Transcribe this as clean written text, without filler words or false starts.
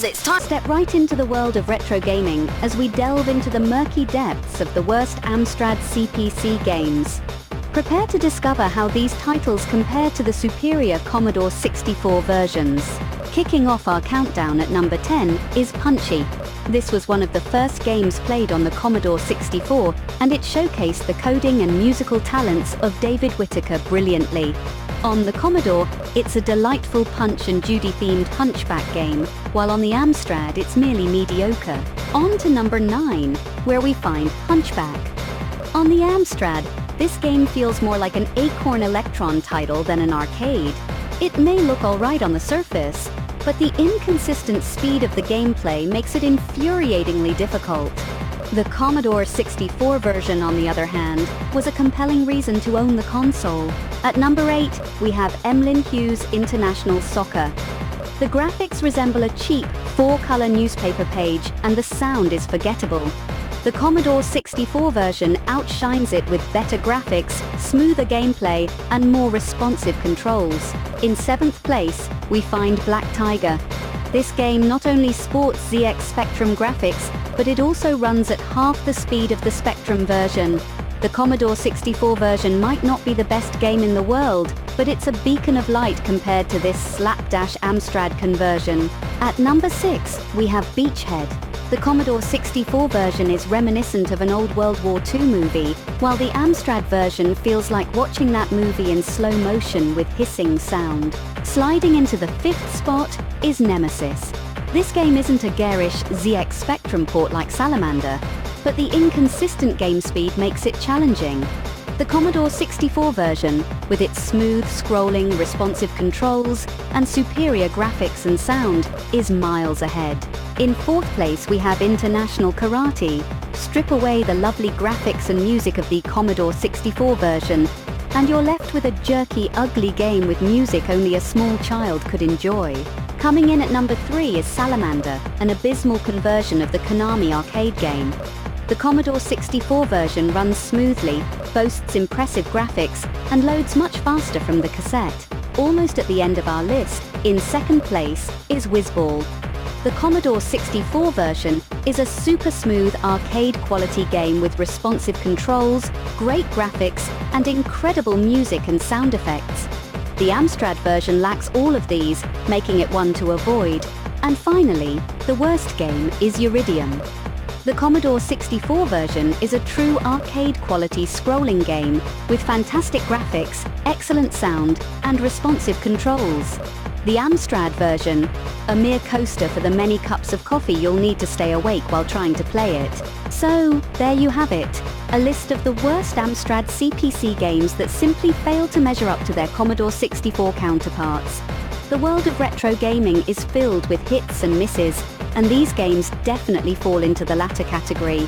it's time. Step right into the world of retro gaming as we delve into the murky depths of the Worst Amstrad CPC Games. Prepare to discover how these titles compare to the superior Commodore 64 versions. Kicking off our countdown at number 10 is Punchy. This was one of the first games played on the Commodore 64, and it showcased the coding and musical talents of David Whittaker brilliantly. On the Commodore, it's a delightful Punch and Judy-themed Hunchback game, while on the Amstrad it's merely mediocre. On to number 9, where we find Hunchback. On the Amstrad, this game feels more like an Acorn Electron title than an arcade. It may look alright on the surface, but the inconsistent speed of the gameplay makes it infuriatingly difficult. The Commodore 64 version, on the other hand, was a compelling reason to own the console. At number 8, we have Emlyn Hughes International Soccer. The graphics resemble a cheap, 4-color newspaper page, and the sound is forgettable. The Commodore 64 version outshines it with better graphics, smoother gameplay, and more responsive controls. In 7th place, we find Black Tiger. This game not only sports ZX Spectrum graphics, but it also runs at half the speed of the Spectrum version. The Commodore 64 version might not be the best game in the world, but it's a beacon of light compared to this slapdash Amstrad conversion. At number 6, we have Beachhead. The Commodore 64 version is reminiscent of an old World War II movie, while the Amstrad version feels like watching that movie in slow motion with hissing sound. Sliding into the 5th spot is Nemesis. This game isn't a garish ZX Spectrum port like Salamander, but the inconsistent game speed makes it challenging. The Commodore 64 version, with its smooth scrolling, responsive controls, and superior graphics and sound, is miles ahead. In 4th place, we have International Karate. Strip away the lovely graphics and music of the Commodore 64 version, and you're left with a jerky, ugly game with music only a small child could enjoy. Coming in at number 3 is Salamander, an abysmal conversion of the Konami arcade game. The Commodore 64 version runs smoothly, boasts impressive graphics, and loads much faster from the cassette. Almost at the end of our list, in 2nd place, is Whizball. The Commodore 64 version is a super smooth arcade-quality game with responsive controls, great graphics, and incredible music and sound effects. The Amstrad version lacks all of these, making it one to avoid. And finally, the worst game is Uridium. The Commodore 64 version is a true arcade-quality scrolling game with fantastic graphics, excellent sound, and responsive controls. The Amstrad version, a mere coaster for the many cups of coffee you'll need to stay awake while trying to play it. So, there you have it, a list of the worst Amstrad CPC games that simply fail to measure up to their Commodore 64 counterparts. The world of retro gaming is filled with hits and misses, and these games definitely fall into the latter category.